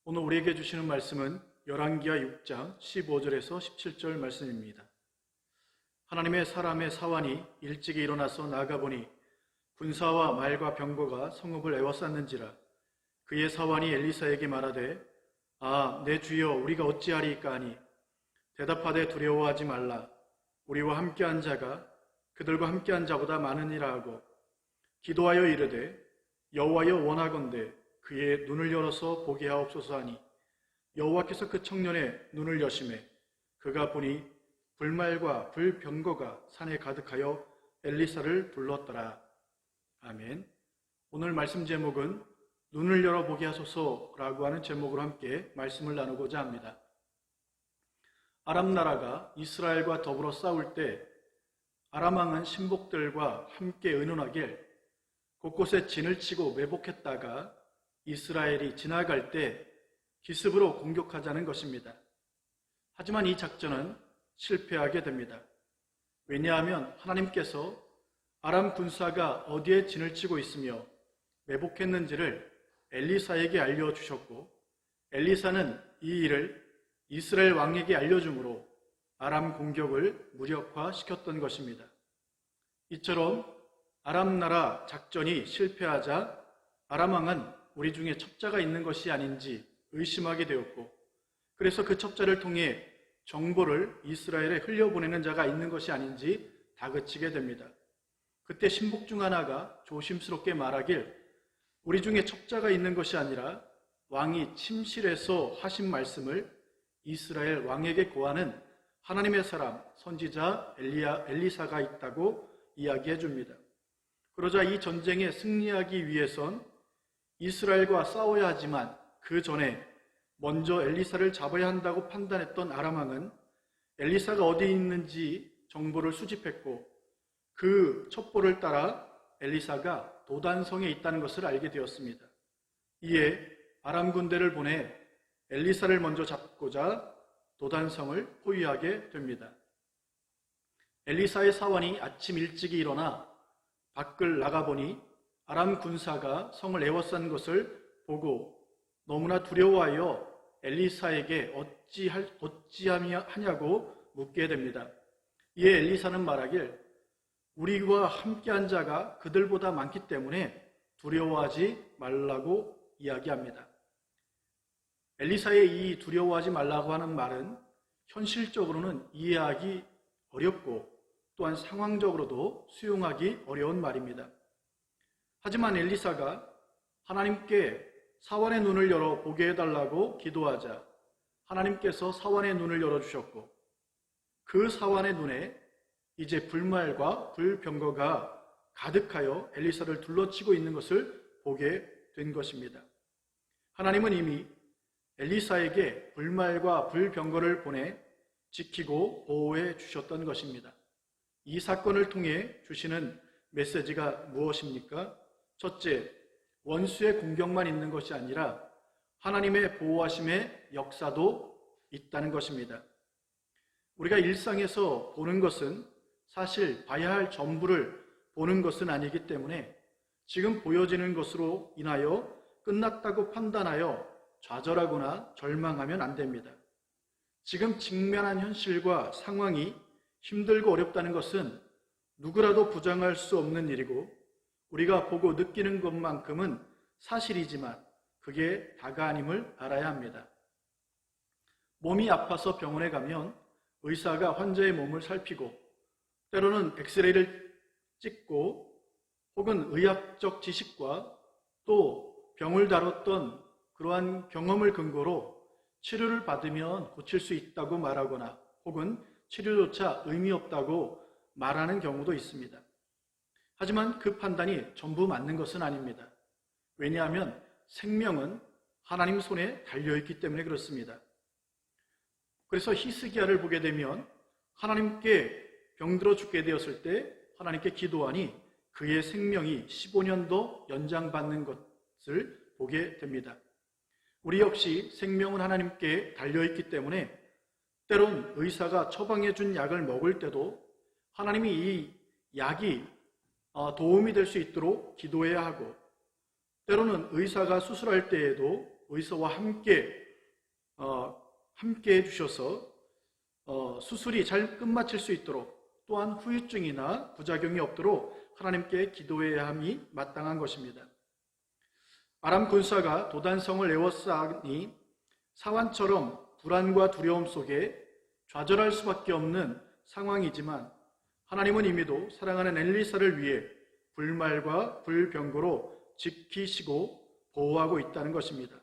오늘 우리에게 주시는 말씀은 열왕기하 6장 15절에서 17절 말씀입니다. 하나님의 사람의 사환이 일찍이 일어나서 나가보니 군사와 말과 병거가 성읍을 에워쌌는지라. 그의 사환이 엘리사에게 말하되 내 주여, 우리가 어찌하리이까 하니 대답하되 두려워하지 말라. 우리와 함께한 자가 그들과 함께한 자보다 많으니라 하고 기도하여 이르되 여호와여, 원하건대 그의 눈을 열어서 보게 하옵소서 하니 여호와께서 그 청년의 눈을 여시매 그가 보니 불말과 불병거가 산에 가득하여 엘리사를 불렀더라. 아멘. 오늘 말씀 제목은 눈을 열어 보게 하소서라고 하는 제목으로 함께 말씀을 나누고자 합니다. 아람 나라가 이스라엘과 더불어 싸울 때 아람 왕은 신복들과 함께 의논하길 곳곳에 진을 치고 매복했다가 이스라엘이 지나갈 때 기습으로 공격하자는 것입니다. 하지만 이 작전은 실패하게 됩니다. 왜냐하면 하나님께서 아람 군사가 어디에 진을 치고 있으며 매복했는지를 엘리사에게 알려주셨고 엘리사는 이 일을 이스라엘 왕에게 알려주므로 아람 공격을 무력화시켰던 것입니다. 이처럼 아람 나라 작전이 실패하자 아람 왕은 우리 중에 첩자가 있는 것이 아닌지 의심하게 되었고, 그래서 그 첩자를 통해 정보를 이스라엘에 흘려보내는 자가 있는 것이 아닌지 다그치게 됩니다. 그때 신복 중 하나가 조심스럽게 말하길 우리 중에 첩자가 있는 것이 아니라 왕이 침실에서 하신 말씀을 이스라엘 왕에게 고하는 하나님의 사람 선지자 엘리사가 있다고 이야기해 줍니다. 그러자 이 전쟁에 승리하기 위해선 이스라엘과 싸워야 하지만 그 전에 먼저 엘리사를 잡아야 한다고 판단했던 아람 왕은 엘리사가 어디 있는지 정보를 수집했고 그 첩보를 따라 엘리사가 도단성에 있다는 것을 알게 되었습니다. 이에 아람 군대를 보내 엘리사를 먼저 잡고자 도단성을 포위하게 됩니다. 엘리사의 사환이 아침 일찍이 일어나 밖을 나가보니 아람 군사가 성을 에워싼 것을 보고 너무나 두려워하여 엘리사에게 어찌하냐고 묻게 됩니다. 이에 엘리사는 말하길 우리와 함께한 자가 그들보다 많기 때문에 두려워하지 말라고 이야기합니다. 엘리사의 이 두려워하지 말라고 하는 말은 현실적으로는 이해하기 어렵고 또한 상황적으로도 수용하기 어려운 말입니다. 하지만 엘리사가 하나님께 사환의 눈을 열어 보게 해달라고 기도하자 하나님께서 사환의 눈을 열어주셨고 그 사환의 눈에 이제 불말과 불병거가 가득하여 엘리사를 둘러치고 있는 것을 보게 된 것입니다. 하나님은 이미 엘리사에게 불말과 불병거를 보내 지키고 보호해 주셨던 것입니다. 이 사건을 통해 주시는 메시지가 무엇입니까? 첫째, 원수의 공격만 있는 것이 아니라 하나님의 보호하심의 역사도 있다는 것입니다. 우리가 일상에서 보는 것은 사실 봐야 할 전부를 보는 것은 아니기 때문에 지금 보여지는 것으로 인하여 끝났다고 판단하여 좌절하거나 절망하면 안 됩니다. 지금 직면한 현실과 상황이 힘들고 어렵다는 것은 누구라도 부정할 수 없는 일이고 우리가 보고 느끼는 것만큼은 사실이지만 그게 다가 아님을 알아야 합니다. 몸이 아파서 병원에 가면 의사가 환자의 몸을 살피고 때로는 엑스레이를 찍고 혹은 의학적 지식과 또 병을 다뤘던 그러한 경험을 근거로 치료를 받으면 고칠 수 있다고 말하거나 혹은 치료조차 의미 없다고 말하는 경우도 있습니다. 하지만 그 판단이 전부 맞는 것은 아닙니다. 왜냐하면 생명은 하나님 손에 달려있기 때문에 그렇습니다. 그래서 히스기야를 보게 되면 하나님께 병들어 죽게 되었을 때 하나님께 기도하니 그의 생명이 15년 더 연장받는 것을 보게 됩니다. 우리 역시 생명은 하나님께 달려있기 때문에 때론 의사가 처방해 준 약을 먹을 때도 하나님이 이 약이 도움이 될 수 있도록 기도해야 하고 때로는 의사가 수술할 때에도 의사와 함께 해주셔서 수술이 잘 끝마칠 수 있도록, 또한 후유증이나 부작용이 없도록 하나님께 기도해야 함이 마땅한 것입니다. 아람 군사가 도단성을 에워싸니 사환처럼 불안과 두려움 속에 좌절할 수밖에 없는 상황이지만, 하나님은 이미도 사랑하는 엘리사를 위해 불말과 불병거로 지키시고 보호하고 있다는 것입니다.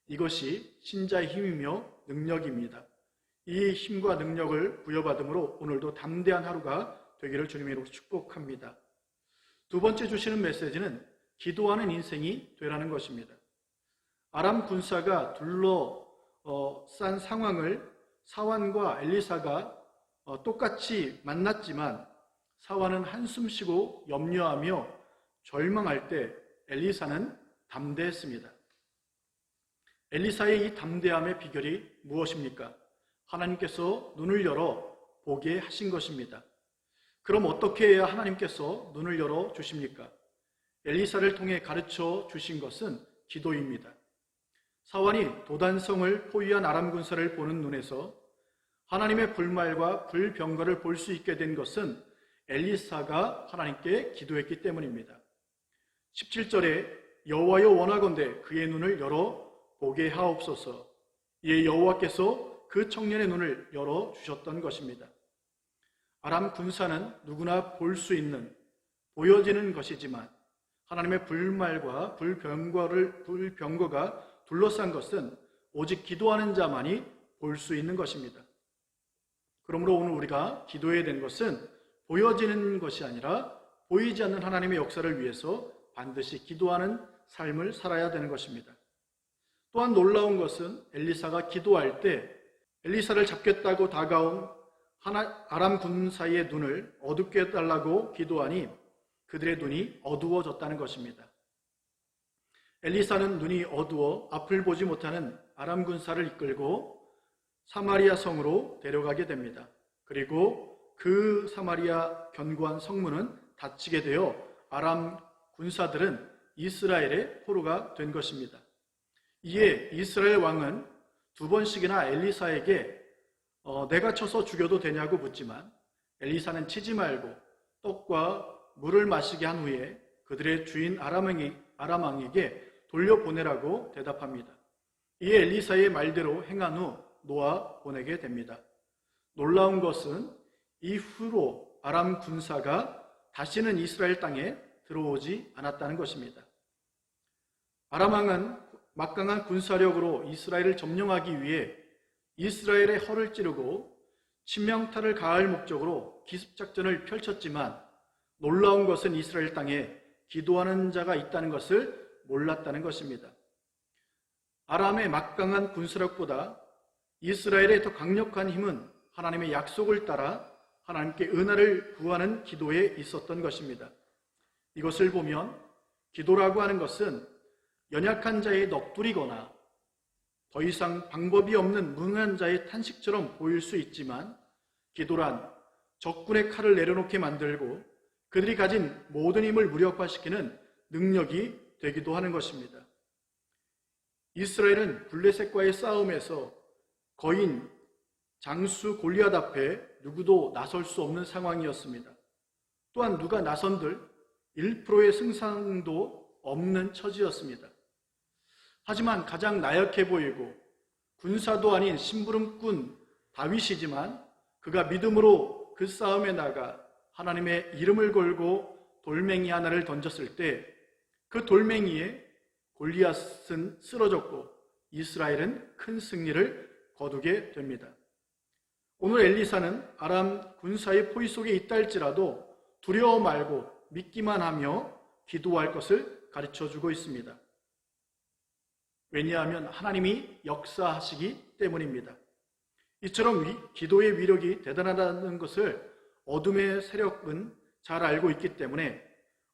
이것이 신자의 힘이며 능력입니다. 이 힘과 능력을 부여받음으로 오늘도 담대한 하루가 되기를 주님으로 축복합니다. 두 번째 주시는 메시지는 기도하는 인생이 되라는 것입니다. 아람 군사가 둘러싼 상황을 사환과 엘리사가 똑같이 만났지만, 사환은 한숨 쉬고 염려하며 절망할 때 엘리사는 담대했습니다. 엘리사의 이 담대함의 비결이 무엇입니까? 하나님께서 눈을 열어 보게 하신 것입니다. 그럼 어떻게 해야 하나님께서 눈을 열어 주십니까? 엘리사를 통해 가르쳐 주신 것은 기도입니다. 사환이 도단성을 포위한 아람 군사를 보는 눈에서 하나님의 불말과 불병거를 볼 수 있게 된 것은 엘리사가 하나님께 기도했기 때문입니다. 17절에 여호와여 원하건대 그의 눈을 열어 보게 하옵소서. 이에 여호와께서 그 청년의 눈을 열어 주셨던 것입니다. 아람 군사는 누구나 볼 수 있는, 보여지는 것이지만 하나님의 불말과 불병거가 둘러싼 것은 오직 기도하는 자만이 볼 수 있는 것입니다. 그러므로 오늘 우리가 기도해야 되는 것은 보여지는 것이 아니라 보이지 않는 하나님의 역사를 위해서 반드시 기도하는 삶을 살아야 되는 것입니다. 또한 놀라운 것은 엘리사가 기도할 때 엘리사를 잡겠다고 다가온 아람 군사의 눈을 어둡게 해달라고 기도하니 그들의 눈이 어두워졌다는 것입니다. 엘리사는 눈이 어두워 앞을 보지 못하는 아람 군사를 이끌고 사마리아 성으로 데려가게 됩니다. 그리고 그 사마리아 견고한 성문은 닫히게 되어 아람 군사들은 이스라엘의 포로가 된 것입니다. 이에 이스라엘 왕은 두 번씩이나 엘리사에게 내가 쳐서 죽여도 되냐고 묻지만 엘리사는 치지 말고 떡과 물을 마시게 한 후에 그들의 주인 아람 왕에게 돌려보내라고 대답합니다. 이에 엘리사의 말대로 행한 후 놓아 보내게 됩니다. 놀라운 것은 이후로 아람 군사가 다시는 이스라엘 땅에 들어오지 않았다는 것입니다. 아람 왕은 막강한 군사력으로 이스라엘을 점령하기 위해 이스라엘의 허를 찌르고 치명타를 가할 목적으로 기습작전을 펼쳤지만, 놀라운 것은 이스라엘 땅에 기도하는 자가 있다는 것을 몰랐다는 것입니다. 아람의 막강한 군사력보다 이스라엘의 더 강력한 힘은 하나님의 약속을 따라 하나님께 은혜를 구하는 기도에 있었던 것입니다. 이것을 보면 기도라고 하는 것은 연약한 자의 넋두리거나 더 이상 방법이 없는 무능한 자의 탄식처럼 보일 수 있지만, 기도란 적군의 칼을 내려놓게 만들고 그들이 가진 모든 힘을 무력화시키는 능력이 되기도 하는 것입니다. 이스라엘은 블레셋과의 싸움에서 거인 장수 골리앗 앞에 누구도 나설 수 없는 상황이었습니다. 또한 누가 나선들 1%의 승산도 없는 처지였습니다. 하지만 가장 나약해 보이고 군사도 아닌 심부름꾼 다윗이지만 그가 믿음으로 그 싸움에 나가 하나님의 이름을 걸고 돌멩이 하나를 던졌을 때 그 돌멩이에 골리앗은 쓰러졌고 이스라엘은 큰 승리를 거두게 됩니다. 오늘 엘리사는 아람 군사의 포위 속에 있다 할지라도 두려워 말고 믿기만 하며 기도할 것을 가르쳐주고 있습니다. 왜냐하면 하나님이 역사하시기 때문입니다. 이처럼 기도의 위력이 대단하다는 것을 어둠의 세력은 잘 알고 있기 때문에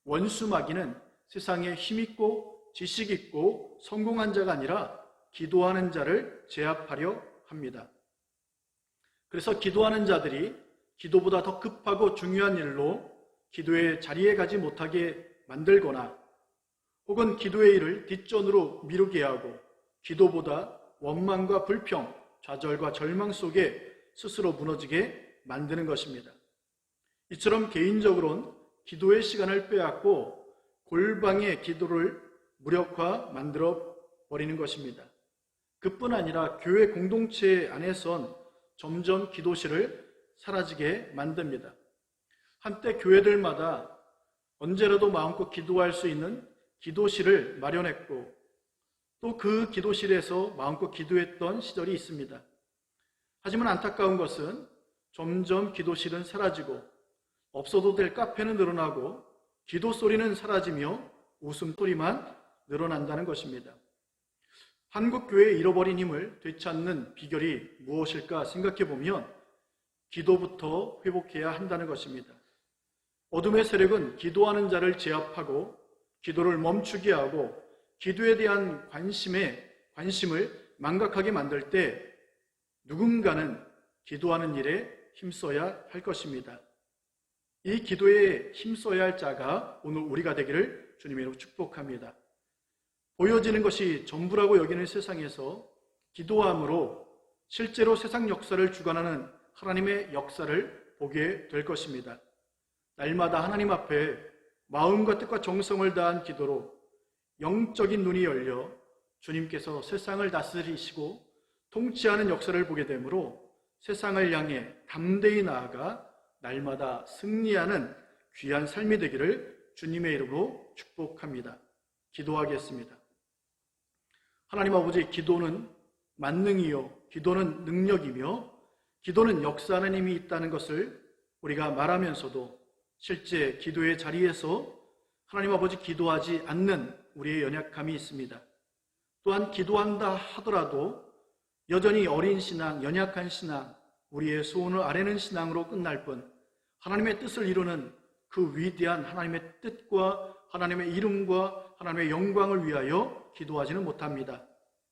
원수 마귀는 세상에 힘있고 지식있고 성공한 자가 아니라 기도하는 자를 제압하려 합니다. 그래서 기도하는 자들이 기도보다 더 급하고 중요한 일로 기도의 자리에 가지 못하게 만들거나 혹은 기도의 일을 뒷전으로 미루게 하고 기도보다 원망과 불평, 좌절과 절망 속에 스스로 무너지게 만드는 것입니다. 이처럼 개인적으로는 기도의 시간을 빼앗고 골방의 기도를 무력화 만들어 버리는 것입니다. 그뿐 아니라 교회 공동체 안에선 점점 기도실을 사라지게 만듭니다. 한때 교회들마다 언제라도 마음껏 기도할 수 있는 기도실을 마련했고 또 그 기도실에서 마음껏 기도했던 시절이 있습니다. 하지만 안타까운 것은 점점 기도실은 사라지고 없어도 될 카페는 늘어나고 기도 소리는 사라지며 웃음소리만 늘어난다는 것입니다. 한국 교회의 잃어버린 힘을 되찾는 비결이 무엇일까 생각해 보면 기도부터 회복해야 한다는 것입니다. 어둠의 세력은 기도하는 자를 제압하고 기도를 멈추게 하고 기도에 대한 관심을 망각하게 만들 때 누군가는 기도하는 일에 힘써야 할 것입니다. 이 기도에 힘써야 할 자가 오늘 우리가 되기를 주님의 이름으로 축복합니다. 보여지는 것이 전부라고 여기는 세상에서 기도함으로 실제로 세상 역사를 주관하는 하나님의 역사를 보게 될 것입니다. 날마다 하나님 앞에 마음과 뜻과 정성을 다한 기도로 영적인 눈이 열려 주님께서 세상을 다스리시고 통치하는 역사를 보게 되므로 세상을 향해 담대히 나아가 날마다 승리하는 귀한 삶이 되기를 주님의 이름으로 축복합니다. 기도하겠습니다. 하나님 아버지, 기도는 만능이요, 기도는 능력이며 기도는 역사하는 힘이 있다는 것을 우리가 말하면서도 실제 기도의 자리에서 하나님 아버지 기도하지 않는 우리의 연약함이 있습니다. 또한 기도한다 하더라도 여전히 어린 신앙, 연약한 신앙, 우리의 소원을 아뢰는 신앙으로 끝날 뿐 하나님의 뜻을 이루는 그 위대한 하나님의 뜻과 하나님의 이름과 하나님의 영광을 위하여 기도하지는 못합니다.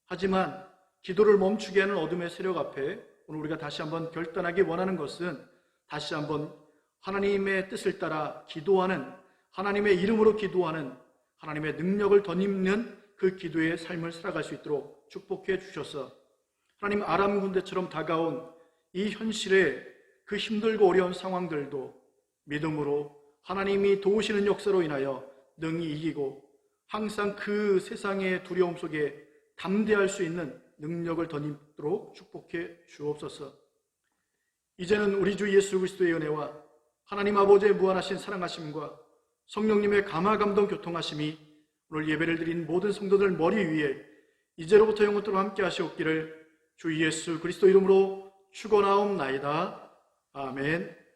하지만 기도를 멈추게 하는 어둠의 세력 앞에 오늘 우리가 다시 한번 결단하기 원하는 것은 다시 한번 하나님의 뜻을 따라 기도하는, 하나님의 이름으로 기도하는, 하나님의 능력을 덧입는 그 기도의 삶을 살아갈 수 있도록 축복해 주셔서 하나님 아람 군대처럼 다가온 이 현실의 그 힘들고 어려운 상황들도 믿음으로 하나님이 도우시는 역사로 인하여 능히 이기고 항상 그 세상의 두려움 속에 담대할 수 있는 능력을 덧입도록 축복해 주옵소서. 이제는 우리 주 예수 그리스도의 은혜와 하나님 아버지의 무한하신 사랑하심과 성령님의 감화감동 교통하심이 오늘 예배를 드린 모든 성도들 머리 위에 이제로부터 영원토록 함께 하시옵기를 주 예수 그리스도 이름으로 축원하옵나이다. 아멘.